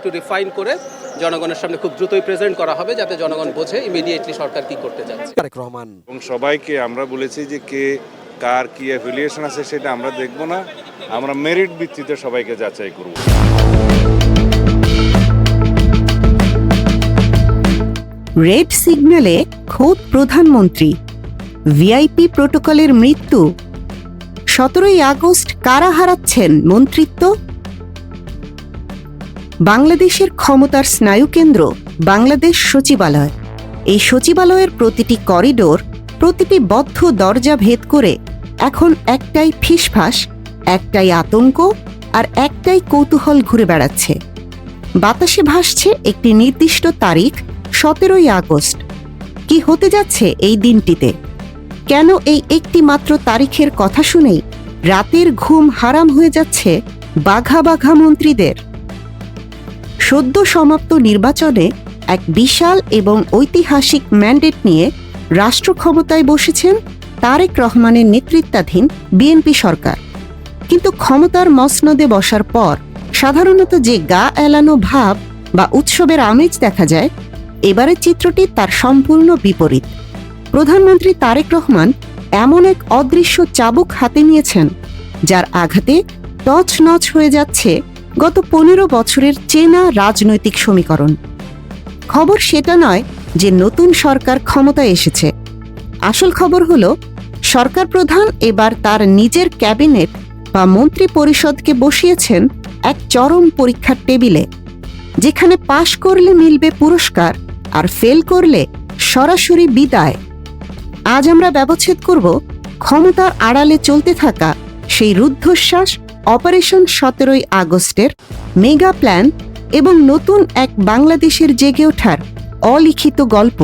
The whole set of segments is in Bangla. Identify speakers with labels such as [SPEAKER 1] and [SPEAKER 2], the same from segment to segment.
[SPEAKER 1] একটু রিফাইন করে জনগণের সামনে খুব দ্রুতই প্রেজেন্ট করা হবে, যাতে জনগণ বোঝে ইমিডিয়েটলি সরকার কি করতে যাচ্ছে।
[SPEAKER 2] তারেক রহমান
[SPEAKER 3] এবং সবাইকে আমরা বলেছি যে কে কার কি অ্যাফিলিয়েশন আছে সেটা আমরা দেখব না, আমরা মেরিট ভিত্তিতে সবাইকে যাচাই করব।
[SPEAKER 4] রেড সিগন্যালে খোদ প্রধানমন্ত্রী, ভিআইপি প্রোটোকলের মৃত্যু, 17ই আগস্ট কারা হারাচ্ছেন মন্ত্রিত্ব? বাংলাদেশের ক্ষমতার স্নায়ুকেন্দ্র বাংলাদেশ সচিবালয়। এই সচিবালয়ের প্রতিটি করিডোর, প্রতিটি বদ্ধ দরজা ভেদ করে এখন একটাই ফিসফাস, একটাই আতঙ্ক আর একটাই কৌতূহল ঘুরে বেড়াচ্ছে। বাতাসে ভাসছে একটি নির্দিষ্ট তারিখ, 17ই আগস্ট। কি হতে যাচ্ছে এই দিনটিতে? কেন এই একটি মাত্র তারিখের কথা শুনেই রাতের ঘুম হারাম হয়ে যাচ্ছে বাঘা বাঘা মন্ত্রীদের? সদ্য সমাপ্ত নির্বাচনে এক বিশাল এবং ঐতিহাসিক ম্যান্ডেট নিয়ে রাষ্ট্র ক্ষমতায় বসেছেন তারেক রহমানের নেতৃত্বাধীন বিএনপি সরকার। কিন্তু ক্ষমতার মসনদে বসার পর সাধারণত যে গা এলানো ভাব বা উৎসবের আমেজ দেখা যায়, এবারের চিত্রটি তার সম্পূর্ণ বিপরীত। প্রধানমন্ত্রী তারেক রহমান এমন এক অদৃশ্য চাবুক হাতে নিয়েছেন, যার আঘাতে তছনছ হয়ে যাচ্ছে গত 15 বছরের চেনা রাজনৈতিক সমীকরণ। খবর সেটা নয় যে নতুন সরকার ক্ষমতায় এসেছে। আসল খবর হলো সরকার প্রধান এবার তার নিজের ক্যাবিনেট বা মন্ত্রী পরিষদকে বসিয়েছেন এক চরম পরীক্ষার টেবিলে, যেখানে পাশ করলে মিলবে পুরস্কার আর ফেল করলে সরাসরি বিদায়। আজ আমরা ব্যবচ্ছেদ করব ক্ষমতার আড়ালে চলতে থাকা সেই রুদ্ধশ্বাস অপারেশন 17ই আগস্টের মেগা প্ল্যান এবং নতুন এক বাংলাদেশের জেগে ওঠার অলিখিত গল্প।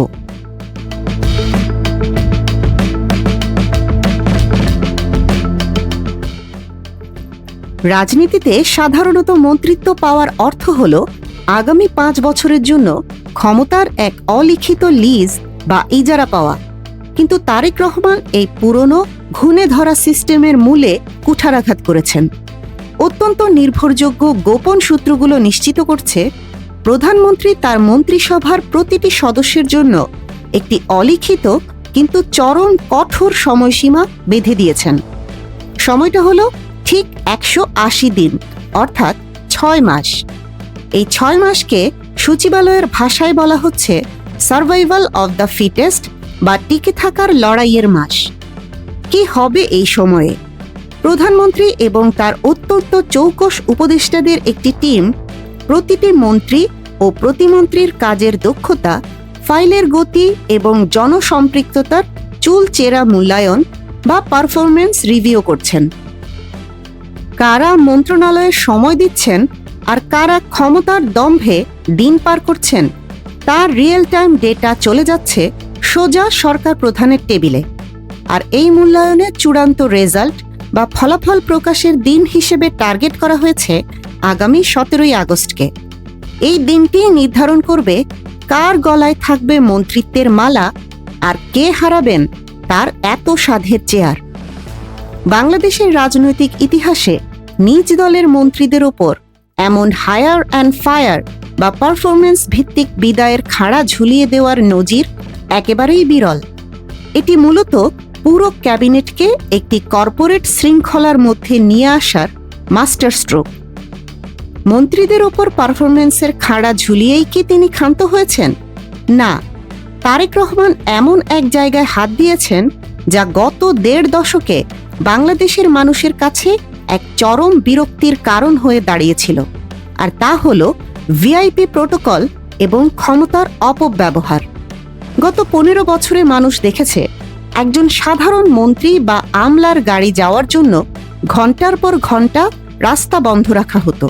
[SPEAKER 4] রাজনীতিতে সাধারণত মন্ত্রিত্ব পাওয়ার অর্থ হল আগামী 5 বছরের জন্য ক্ষমতার এক অলিখিত লিজ বা ইজারা পাওয়া। কিন্তু তারেক রহমান এই পুরনো ঘুণে ধরা সিস্টেমের মূলে কুঠারাঘাত করেছেন। অত্যন্ত নির্ভরযোগ্য গোপন সূত্রগুলো নিশ্চিত করছে প্রধানমন্ত্রী তার মন্ত্রিসভার প্রতিটি সদস্যের জন্য একটি অলিখিত কিন্তু চরম কঠোর সময়সীমা বেঁধে দিয়েছেন। সময়টা হলো ঠিক 180 দিন, অর্থাৎ 6 মাস। এই 6 মাসকে সচিবালয়ের ভাষায় বলা হচ্ছে সার্ভাইভাল অব দ্য ফিটেস্ট বা টিকে থাকার লড়াইয়ের মাস। কি হবে এই সময়ে? প্রধানমন্ত্রী এবং তার অত্যন্ত চৌকস উপদেষ্টাদের একটি টিম প্রতিটি মন্ত্রী ও প্রতিমন্ত্রীর কাজের দক্ষতা, ফাইলের গতি এবং জনসম্পৃক্ততার চুলচেরা মূল্যায়ন বা পারফরমেন্স রিভিউ করছেন। কারা মন্ত্রণালয়ে সময় দিচ্ছেন আর কারা ক্ষমতার দম্ভে দিন পার করছেন, তার রিয়েল টাইম ডেটা চলে যাচ্ছে সোজা সরকার প্রধানের টেবিলে। আর এই মূল্যায়নের চূড়ান্ত রেজাল্ট বা ফলাফল প্রকাশের দিন হিসেবে টার্গেট করা হয়েছে আগামী 17ই আগস্টকে। এই দিনটি নির্ধারণ করবে কার গলায় থাকবে মন্ত্রিত্বের মালা আর কে হারাবেন তার এত সাধের চেয়ার। বাংলাদেশের রাজনৈতিক ইতিহাসে নিজ দলের মন্ত্রীদের ওপর এমন হায়ার অ্যান্ড ফায়ার বা পারফরমেন্স ভিত্তিক বিদায়ের খাড়া ঝুলিয়ে দেওয়ার নজির একেবারেই বিরল। এটি মূলত পুরো ক্যাবিনেটকে একটি কর্পোরেট শৃঙ্খলার মধ্যে নিয়ে আসার মাস্টার স্ট্রোক। মন্ত্রীদের ওপর পারফরমেন্সের খাড়া ঝুলিয়েই কি তিনি ক্ষান্ত হয়েছেন? না, তারেক রহমান এমন এক জায়গায় হাত দিয়েছেন যা গত 1.5 দশকে বাংলাদেশের মানুষের কাছে এক চরম বিরক্তির কারণ হয়ে দাঁড়িয়েছিল। আর তা হল ভিআইপি প্রোটোকল এবং ক্ষমতার অপব্যবহার। গত 15 বছরে মানুষ দেখেছে একজন সাধারণ মন্ত্রী বা আমলার গাড়ি যাওয়ার জন্য ঘন্টার পর ঘন্টা রাস্তা বন্ধ রাখা হতো।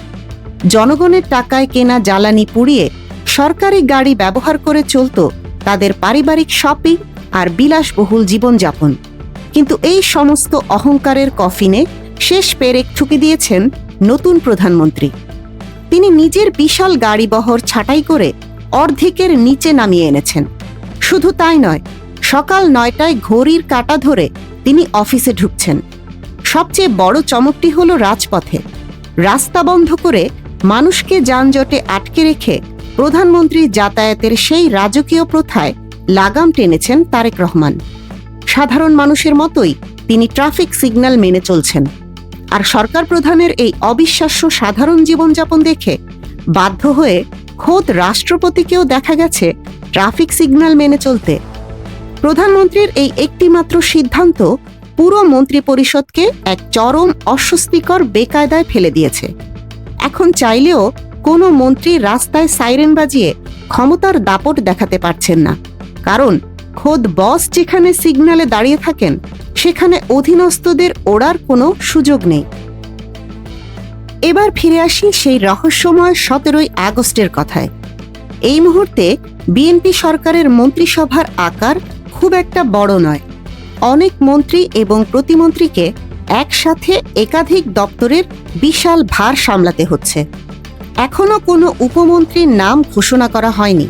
[SPEAKER 4] জনগণের টাকায় কেনা জ্বালানি পুড়িয়ে সরকারি গাড়ি ব্যবহার করে চলত তাদের পারিবারিক শপিং আর বিলাসবহুল জীবনযাপন। কিন্তু এই সমস্ত অহংকারের কফিনে শেষ পেরেক ঠুকে দিয়েছেন নতুন প্রধানমন্ত্রী। তিনি নিজের বিশাল গাড়িবহর ছাঁটাই করে অর্ধেকের নিচে নামিয়ে এনেছেন। শুধু তাই নয়, সকাল 9টায় ঘড়ির কাঁটা ধরে তিনি অফিসে ঢুকছেন। সবচেয়ে বড় চমকটি হলো রাজপথে। রাস্তা বন্ধ করে মানুষকে যানজটে আটকে রেখে প্রধানমন্ত্রীর যাতায়াতের সেই রাজকীয় প্রথায় লাগাম টেনেছেন তারেক রহমান। সাধারণ মানুষের মতোই তিনি ট্রাফিক সিগন্যাল মেনে চলছেন। আর সরকার প্রধানের এই অবিশ্বাস্য সাধারণ জীবনযাপন দেখে বাধ্য হয়ে খোদ রাষ্ট্রপতিকেও দেখা গেছে ট্রাফিক সিগন্যাল মেনে চলতে। প্রধানমন্ত্রীর এই একটিমাত্র সিদ্ধান্ত পুরো মন্ত্রিপরিষদকে এক চরম অস্বস্তিকর বেকায়দায় ফেলে দিয়েছে। এখন চাইলেও কোনো মন্ত্রী রাস্তায় সাইরেন বাজিয়ে ক্ষমতার দাপট দেখাতে পারছেন না, কারণ খোদ বস যেখানে সিগন্যালে দাঁড়িয়ে থাকেন সেখানে অধীনস্থদের ওড়ার কোনো সুযোগ নেই। এবার ফিরে আসি সেই রহস্যময় 17ই আগস্টের কথায়। এই মুহূর্তে বিএনপি সরকারের মন্ত্রিসভার আকার খুব একটা বড় নয়। অনেক মন্ত্রী এবং প্রতিমন্ত্রীকে একসাথে একাধিক দপ্তরের বিশাল ভার সামলাতে হচ্ছে। এখনো কোনো উপমন্ত্রীর নাম ঘোষণা করা হয়নি,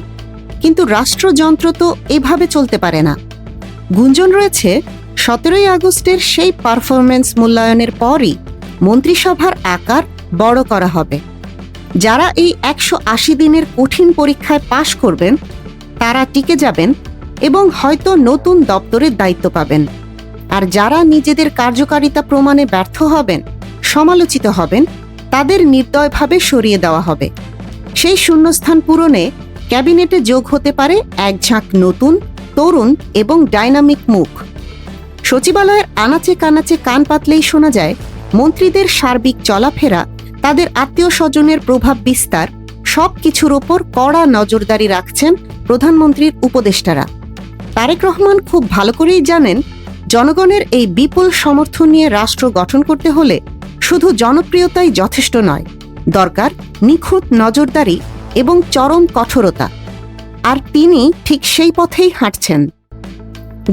[SPEAKER 4] কিন্তু রাষ্ট্রযন্ত্র তো এভাবে চলতে পারে না। গুঞ্জন রয়েছে 17ই আগস্টের সেই পারফরমেন্স মূল্যায়নের পরই মন্ত্রিসভার আকার বড় করা হবে। যারা এই 180 দিনের কঠিন পরীক্ষায় পাশ করবেন তারা টিকে যাবেন এবং হয়তো নতুন দপ্তরের দায়িত্ব পাবেন। আর যারা নিজেদের কার্যকারিতা প্রমাণে ব্যর্থ হবেন, সমালোচিত হবেন, তাদের নির্দয়ভাবে সরিয়ে দেওয়া হবে। সেই শূন্যস্থান পূরণে ক্যাবিনেটে যোগ হতে পারে এক ঝাঁক নতুন, তরুণ এবং ডাইনামিক মুখ। সচিবালয়ের আনাচে কানাচে কান পাতলেই শোনা যায় মন্ত্রীদের সার্বিক চলাফেরা, তাদের আত্মীয় স্বজনের প্রভাব বিস্তার, সব কিছুর ওপর কড়া নজরদারি রাখছেন প্রধানমন্ত্রীর উপদেষ্টারা। তারেক রহমান খুব ভালো করেই জানেন, জনগণের এই বিপুল সমর্থন নিয়ে রাষ্ট্র গঠন করতে হলে শুধু জনপ্রিয়তাই যথেষ্ট নয়, দরকার নিখুঁত নজরদারি এবং চরম কঠোরতা। আর তিনি ঠিক সেই পথেই হাঁটছেন।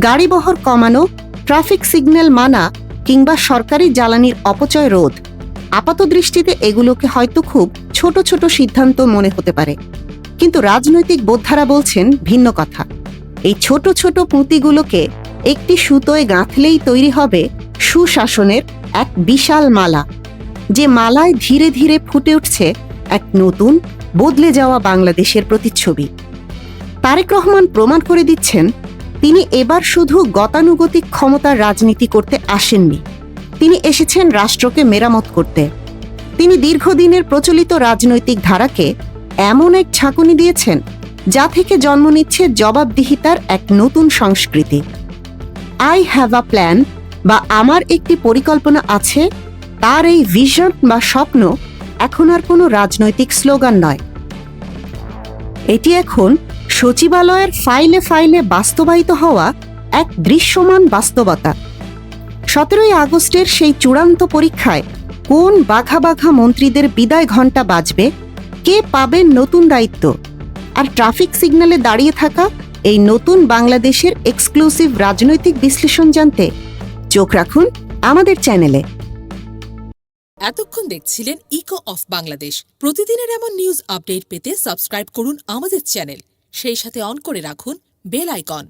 [SPEAKER 4] গাড়িবহর কমানো, ট্রাফিক সিগন্যাল মানা কিংবা সরকারি জ্বালানির অপচয় রোধ, আপাতদৃষ্টিতে এগুলোকে হয়তো খুব ছোট ছোট সিদ্ধান্ত মনে হতে পারে, কিন্তু রাজনৈতিক বোদ্ধারা বলছেন ভিন্ন কথা। এই ছোট ছোট পুঁতিগুলোকে একটি সুতোয় গাঁথলেই তৈরি হবে সুশাসনের এক বিশাল মালা, যে মালায় ধীরে ধীরে ফুটে উঠছে এক নতুন, বদলে যাওয়া বাংলাদেশের প্রতিচ্ছবি। তারেক রহমান প্রমাণ করে দিচ্ছেন, তিনি এবার শুধু গতানুগতিক ক্ষমতার রাজনীতি করতে আসেননি, তিনি এসেছেন রাষ্ট্রকে মেরামত করতে। তিনি দীর্ঘদিনের প্রচলিত রাজনৈতিক ধারাকে এমন এক ঝাঁকুনি দিয়েছেন যা থেকে জন্ম নিচ্ছে জবাবদিহিতার এক নতুন সংস্কৃতি। আই হ্যাভ আ প্ল্যান বা আমার একটি পরিকল্পনা আছে, তার এই ভিশন বা স্বপ্ন এখন আর কোনো রাজনৈতিক স্লোগান নয়। এটি এখন সচিবালয়ের ফাইলে ফাইলে বাস্তবায়িত হওয়া এক দৃশ্যমান বাস্তবতা। 17ই আগস্টের সেই চূড়ান্ত পরীক্ষায় কোন বাঘা বাঘা মন্ত্রীদের বিদায় ঘণ্টা বাজবে, কে পাবেন নতুন দায়িত্ব, আর ট্রাফিক সিগন্যালে দাঁড়িয়ে থাকা এই নতুন বাংলাদেশের এক্সক্লুসিভ রাজনৈতিক বিশ্লেষণ জানতে চোখ রাখুন আমাদের চ্যানেলে।
[SPEAKER 2] এতক্ষণ দেখছিলেন ইকো অফ বাংলাদেশ। প্রতিদিনের এমন নিউজ আপডেট পেতে সাবস্ক্রাইব করুন আমাদের চ্যানেল, সেই সাথে অন করে রাখুন বেল আইকন।